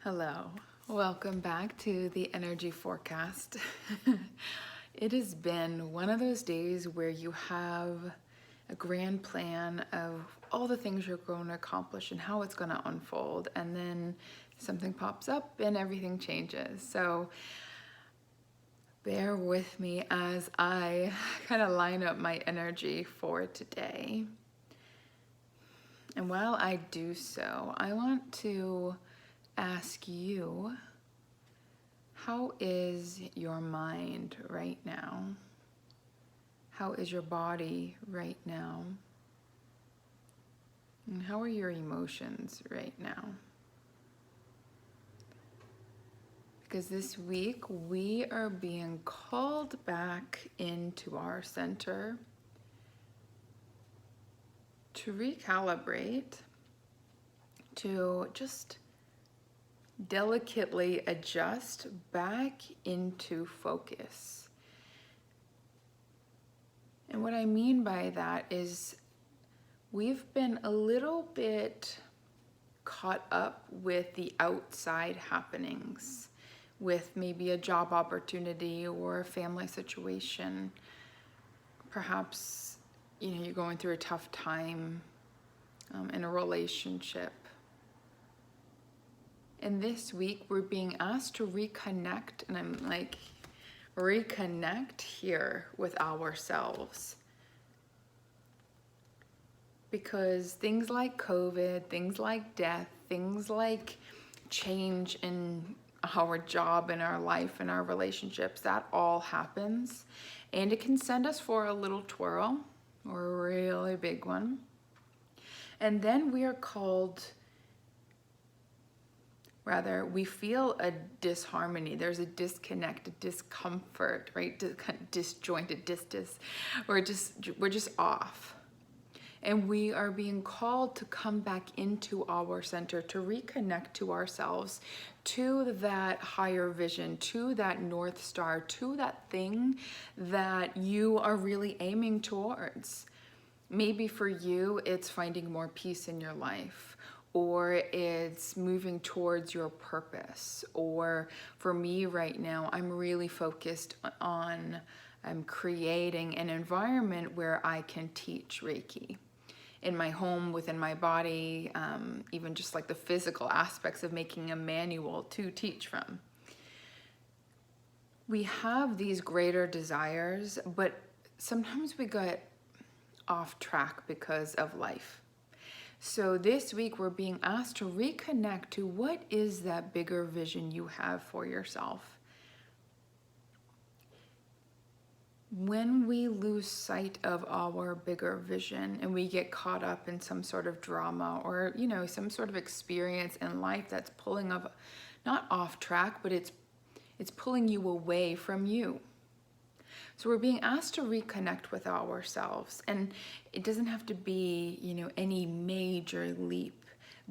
Hello, welcome back to the energy forecast. It has been one of those days where you have a grand plan of all the things you're going to accomplish and how it's going to unfold, and then something pops up and everything changes. So bear with me as I kind of line up my energy for today. And while I do so, I want to ask you, how is your mind right now? How is your body right now? And how are your emotions right now? Because this week we are being called back into our center to recalibrate, to just delicately adjust back into focus. And what I mean by that is we've been a little bit caught up with the outside happenings, with maybe a job opportunity or a family situation. Perhaps, you're going through a tough time in a relationship. And this week we're being asked to reconnect, and I'm like, reconnect here with ourselves. Because things like COVID, things like death, things like change in our job, in our life, in our relationships, that all happens. And it can send us for a little twirl or a really big one. And then we are called, rather, we feel a disharmony. There's a disconnect, a discomfort, right? Disjointed, we're just off. And we are being called to come back into our center, to reconnect to ourselves, to that higher vision, to that North Star, to that thing that you are really aiming towards. Maybe for you, it's finding more peace in your life, or it's moving towards your purpose. Or for me right now, I'm really focused on creating an environment where I can teach Reiki in my home, within my body, even just like the physical aspects of making a manual to teach from. We have these greater desires, but sometimes we get off track because of life. So this week we're being asked to reconnect to what is that bigger vision you have for yourself. When we lose sight of our bigger vision and we get caught up in some sort of drama or, some sort of experience in life that's pulling up, not off track, but it's pulling you away from you. So we're being asked to reconnect with ourselves, and it doesn't have to be, any major leap,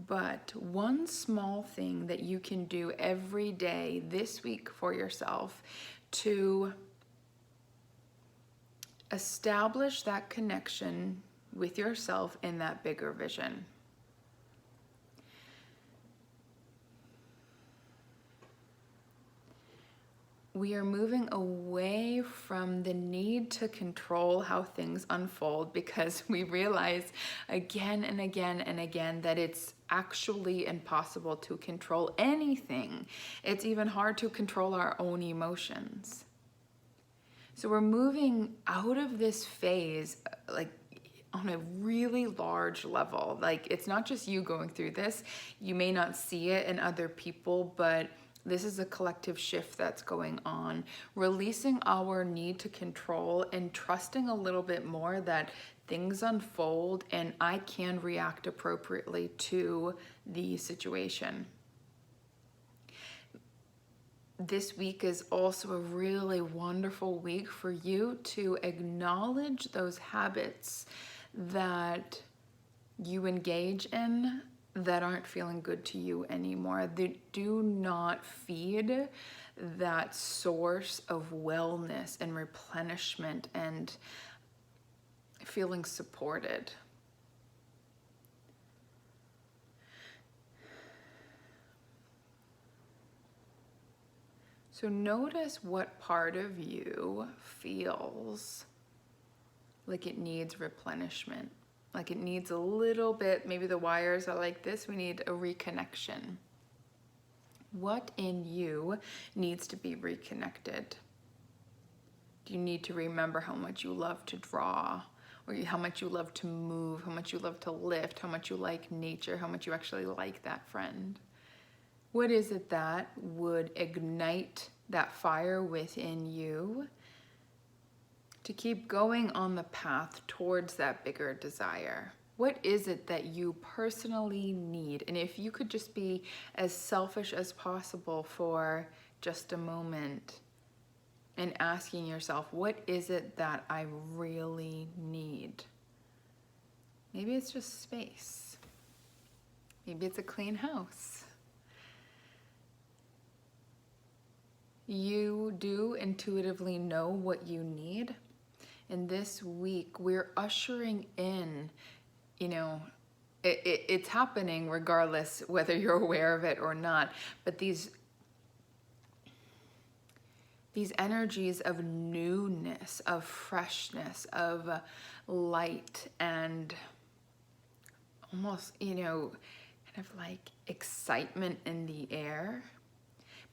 but one small thing that you can do every day this week for yourself to establish that connection with yourself in that bigger vision. We are moving away from the need to control how things unfold, because we realize again and again and again that it's actually impossible to control anything. It's even hard to control our own emotions. So we're moving out of this phase, on a really large level. It's not just you going through this. You may not see it in other people, but this is a collective shift that's going on. Releasing our need to control and trusting a little bit more that things unfold and I can react appropriately to the situation. This week is also a really wonderful week for you to acknowledge those habits that you engage in that aren't feeling good to you anymore. They do not feed that source of wellness and replenishment and feeling supported. So notice what part of you feels like it needs replenishment, like it needs a little bit, maybe the wires are like this, we need a reconnection. What in you needs to be reconnected? Do you need to remember how much you love to draw, or how much you love to move, how much you love to lift, how much you like nature, how much you actually like that friend? What is it that would ignite that fire within you to keep going on the path towards that bigger desire? What is it that you personally need? And if you could just be as selfish as possible for just a moment and asking yourself, what is it that I really need? Maybe it's just space. Maybe it's a clean house. You do intuitively know what you need. And this week, we're ushering in, it's happening regardless whether you're aware of it or not. But these energies of newness, of freshness, of light, and almost, kind of like excitement in the air.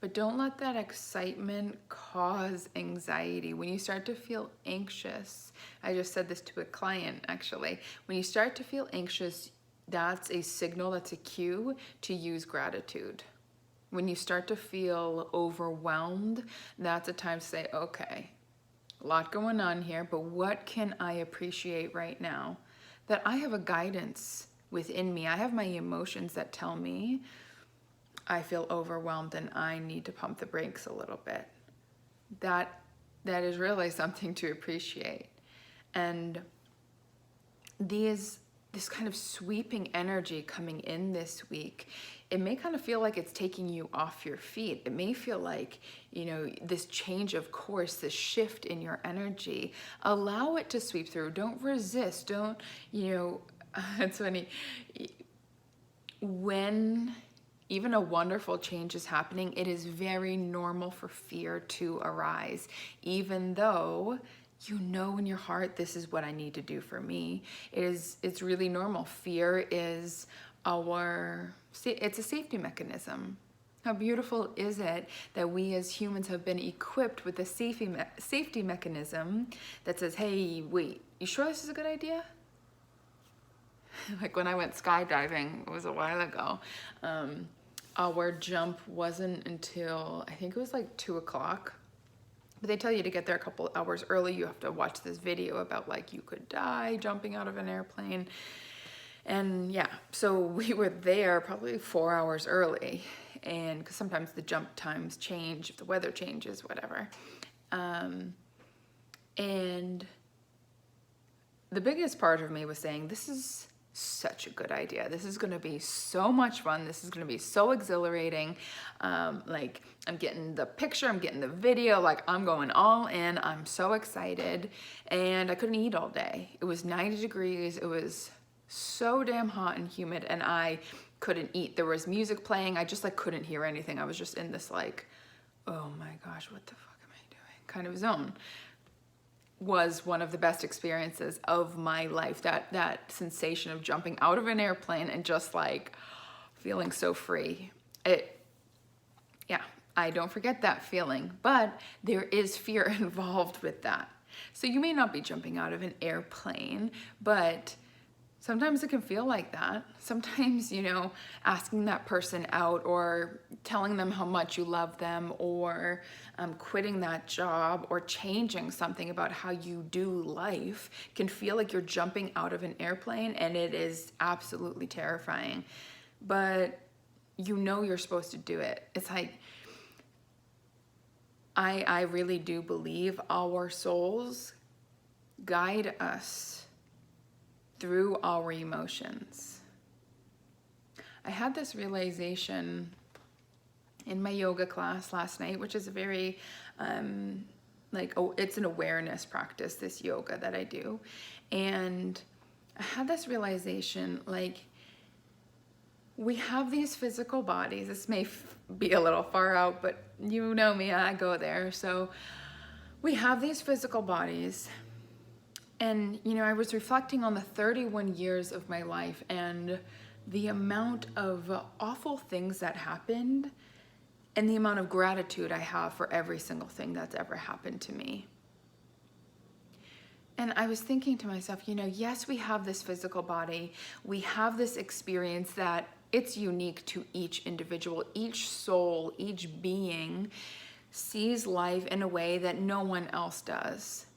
But don't let that excitement cause anxiety. When you start to feel anxious, I just said this to a client actually, when you start to feel anxious, that's a signal, that's a cue to use gratitude. When you start to feel overwhelmed, that's a time to say, okay, a lot going on here, but what can I appreciate right now? That I have a guidance within me. I have my emotions that tell me I feel overwhelmed and I need to pump the brakes a little bit. That is really something to appreciate. And this kind of sweeping energy coming in this week, it may kind of feel like it's taking you off your feet. It may feel like, this change of course, this shift in your energy. Allow it to sweep through. Don't resist. Don't, it's funny. When even a wonderful change is happening, it is very normal for fear to arise, even though you know in your heart, this is what I need to do for me. It's really normal. Fear is it's a safety mechanism. How beautiful is it that we as humans have been equipped with a safety mechanism that says, hey, wait, you sure this is a good idea? Like when I went skydiving, it was a while ago, our jump wasn't until, I think it was like 2 o'clock. But they tell you to get there a couple hours early. You have to watch this video about like you could die jumping out of an airplane. And yeah, so we were there probably 4 hours early. And because sometimes the jump times change, if the weather changes, whatever. And the biggest part of me was saying, this is such a good idea. This is going to be so much fun. This is going to be so exhilarating. Like I'm getting the picture, I'm getting the video, like I'm going all in. I'm so excited. And I couldn't eat all day. It was 90 degrees. It was so damn hot and humid and I couldn't eat. There was music playing. I just like couldn't hear anything. I was just in this like, oh my gosh, what the fuck am I doing kind of zone. Was one of the best experiences of my life. That sensation of jumping out of an airplane and just like feeling so free. I don't forget that feeling, but there is fear involved with that. So you may not be jumping out of an airplane, but sometimes it can feel like that. Sometimes, asking that person out or telling them how much you love them or quitting that job or changing something about how you do life can feel like you're jumping out of an airplane, and it is absolutely terrifying. But you're supposed to do it. It's like, I really do believe our souls guide us through our emotions. I had this realization in my yoga class last night, which is a very, it's an awareness practice, this yoga that I do. And I had this realization, like, we have these physical bodies. This may be a little far out, but you know me, I go there. So we have these physical bodies. And, you know, I was reflecting on the 31 years of my life and the amount of awful things that happened and the amount of gratitude I have for every single thing that's ever happened to me. And I was thinking to myself, you know, yes, we have this physical body. We have this experience that it's unique to each individual. Each soul, each being sees life in a way that no one else does.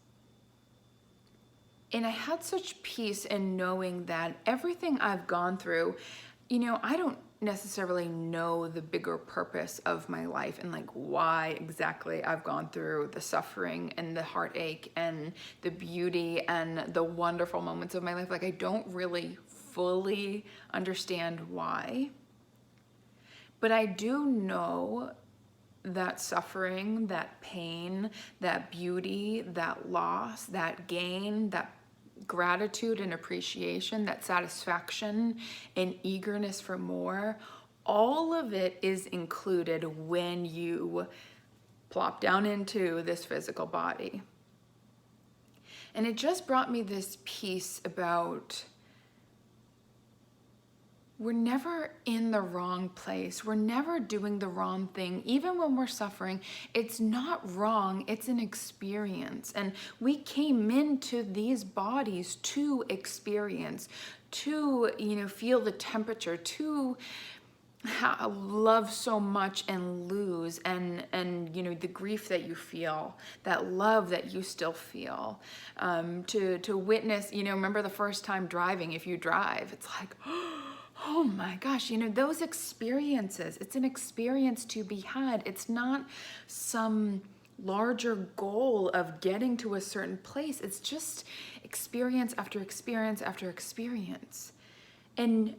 And I had such peace in knowing that everything I've gone through, you know, I don't necessarily know the bigger purpose of my life and like why exactly I've gone through the suffering and the heartache and the beauty and the wonderful moments of my life. Like I don't really fully understand why. But I do know that suffering, that pain, that beauty, that loss, that gain, that gratitude and appreciation, that satisfaction and eagerness for more, all of it is included when you plop down into this physical body. And it just brought me this peace about we're never in the wrong place. We're never doing the wrong thing. Even when we're suffering, it's not wrong. It's an experience. And we came into these bodies to experience, to, you know, feel the temperature, to love so much and lose, and you know, the grief that you feel, that love that you still feel, to witness, you know, remember the first time driving, if you drive, it's like, oh my gosh, you know, those experiences, it's an experience to be had. It's not some larger goal of getting to a certain place. It's just experience after experience after experience. And,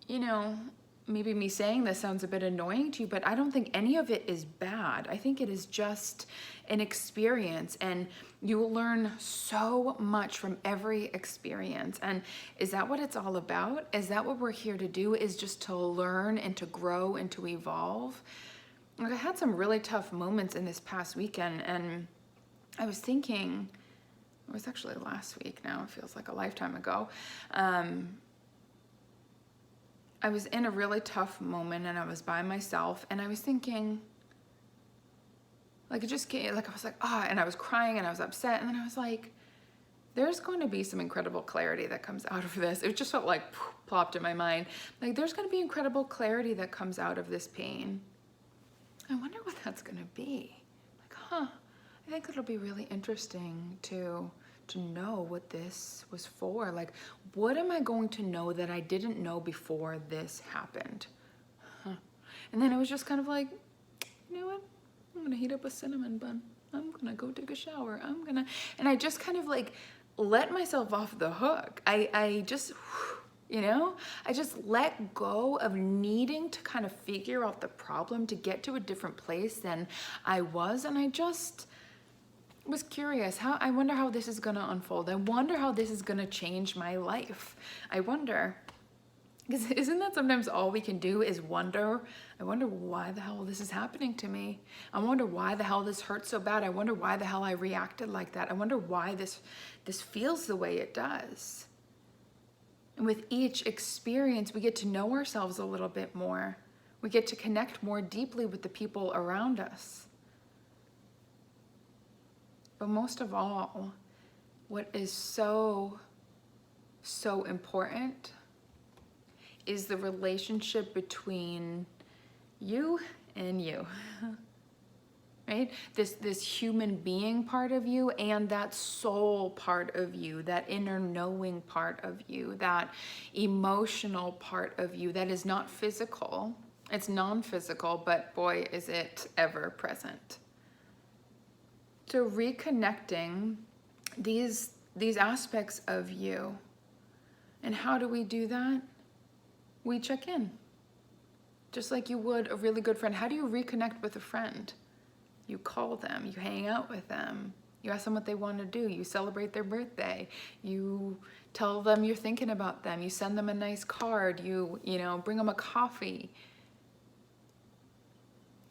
you know, maybe me saying this sounds a bit annoying to you, but I don't think any of it is bad. I think it is just an experience, and you will learn so much from every experience. And is that what it's all about? Is that what we're here to do, is just to learn and to grow and to evolve? Like I had some really tough moments in this past weekend, and I was thinking, it was actually last week now, it feels like a lifetime ago. I was in a really tough moment and I was by myself, and I was thinking, like it just came, like I was like, and I was crying and I was upset, and then I was like, there's going to be some incredible clarity that comes out of this. It just felt like plopped in my mind. Like there's going to be incredible clarity that comes out of this pain. I wonder what that's going to be. Like, I think it'll be really interesting to know what this was for. Like, what am I going to know that I didn't know before this happened? And then it was just kind of like, you know what? I'm gonna heat up a cinnamon bun. I'm gonna go take a shower. And I just kind of like let myself off the hook. I just, you know, I just let go of needing to kind of figure out the problem to get to a different place than I was. And I just was curious, I wonder how this is gonna unfold. I wonder how this is gonna change my life. I wonder, because isn't that sometimes all we can do is wonder? I wonder why the hell this is happening to me. I wonder why the hell this hurts so bad. I wonder why the hell I reacted like that. I wonder why this feels the way it does. And with each experience, we get to know ourselves a little bit more. We get to connect more deeply with the people around us. But most of all, what is so, so important is the relationship between you and you, right? This human being part of you and that soul part of you, that inner knowing part of you, that emotional part of you that is not physical. It's non-physical, but boy, is it ever present. So reconnecting these aspects of you. And how do we do that? We check in. Just like you would a really good friend. How do you reconnect with a friend? You call them, you hang out with them, You ask them what they want to do. You celebrate their birthday. You tell them you're thinking about them. You send them a nice card. You know, bring them a coffee.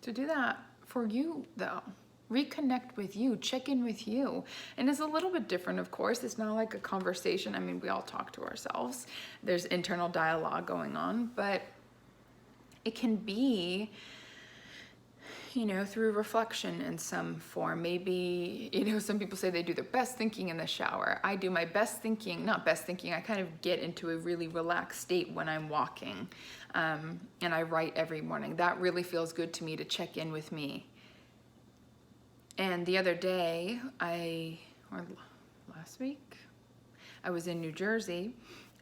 So do that for you, though. Reconnect with you, check in with you. And it's a little bit different, of course. It's not like a conversation. I mean, we all talk to ourselves. There's internal dialogue going on, but it can be, you know, through reflection in some form. Maybe, you know, some people say they do their best thinking in the shower. I do my best thinking, not best thinking, I kind of get into a really relaxed state when I'm walking. And I write every morning. That really feels good to me, to check in with me. And the other day, or last week, I was in New Jersey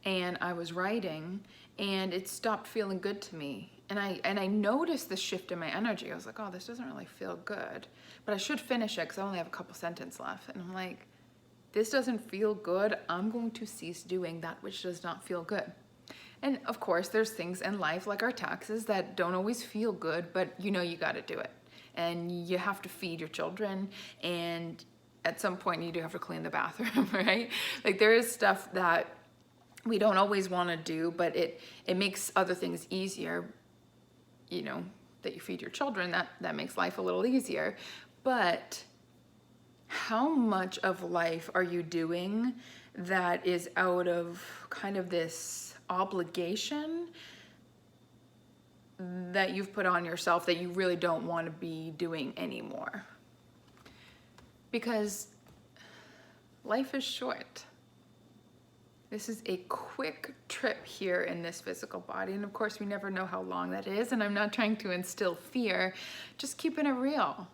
and I was writing and it stopped feeling good to me. And I noticed the shift in my energy. I was like, oh, this doesn't really feel good, but I should finish it because I only have a couple sentences left. And I'm like, this doesn't feel good. I'm going to cease doing that which does not feel good. And of course, there's things in life like our taxes that don't always feel good, but you know you got to do it. And you have to feed your children, and at some point you do have to clean the bathroom, right? Like there is stuff that we don't always want to do, but it makes other things easier. You know, that you feed your children, that makes life a little easier. But how much of life are you doing that is out of kind of this obligation that you've put on yourself that you really don't want to be doing anymore? Because life is short. This is a quick trip here in this physical body. And of course, we never know how long that is. And I'm not trying to instill fear, just keeping it real.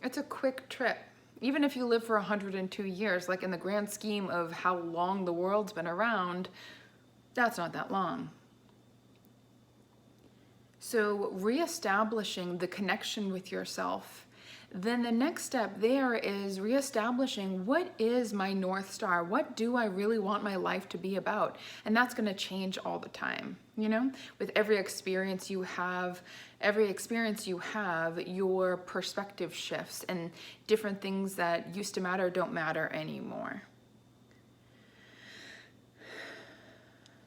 It's a quick trip. Even if you live for 102 years, like in the grand scheme of how long the world's been around, that's not that long. So reestablishing the connection with yourself, then the next step there is reestablishing what is my North Star? What do I really want my life to be about? And that's going to change all the time, you know? With every experience you have, your perspective shifts and different things that used to matter don't matter anymore.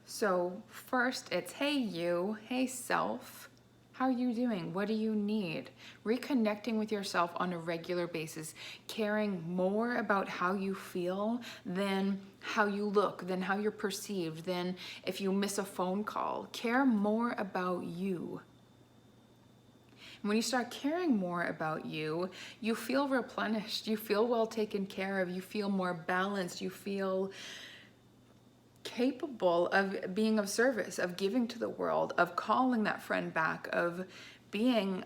So first it's, hey you, hey self, how are you doing? What do you need? Reconnecting with yourself on a regular basis, caring more about how you feel than how you look, than how you're perceived, than if you miss a phone call. Care more about you. And when you start caring more about you, you feel replenished, you feel well taken care of, you feel more balanced, you feel capable of being of service, of giving to the world, of calling that friend back, of being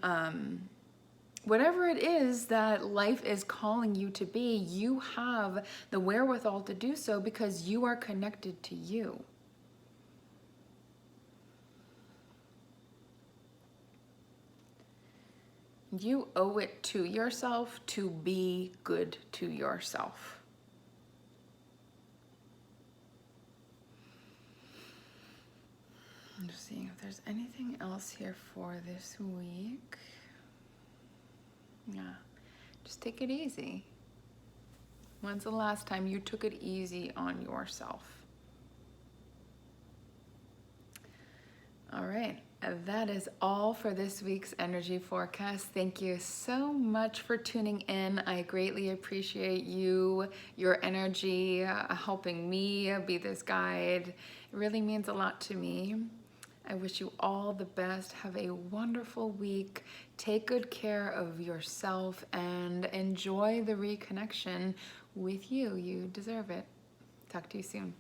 whatever it is that life is calling you to be. You have the wherewithal to do so because you are connected to you. You owe it to yourself to be good to yourself. I'm just seeing if there's anything else here for this week. Yeah, just take it easy. When's the last time you took it easy on yourself? All right, that is all for this week's energy forecast. Thank you so much for tuning in. I greatly appreciate you, your energy, helping me be this guide. It really means a lot to me. I wish you all the best. Have a wonderful week. Take good care of yourself and enjoy the reconnection with you. You deserve it. Talk to you soon.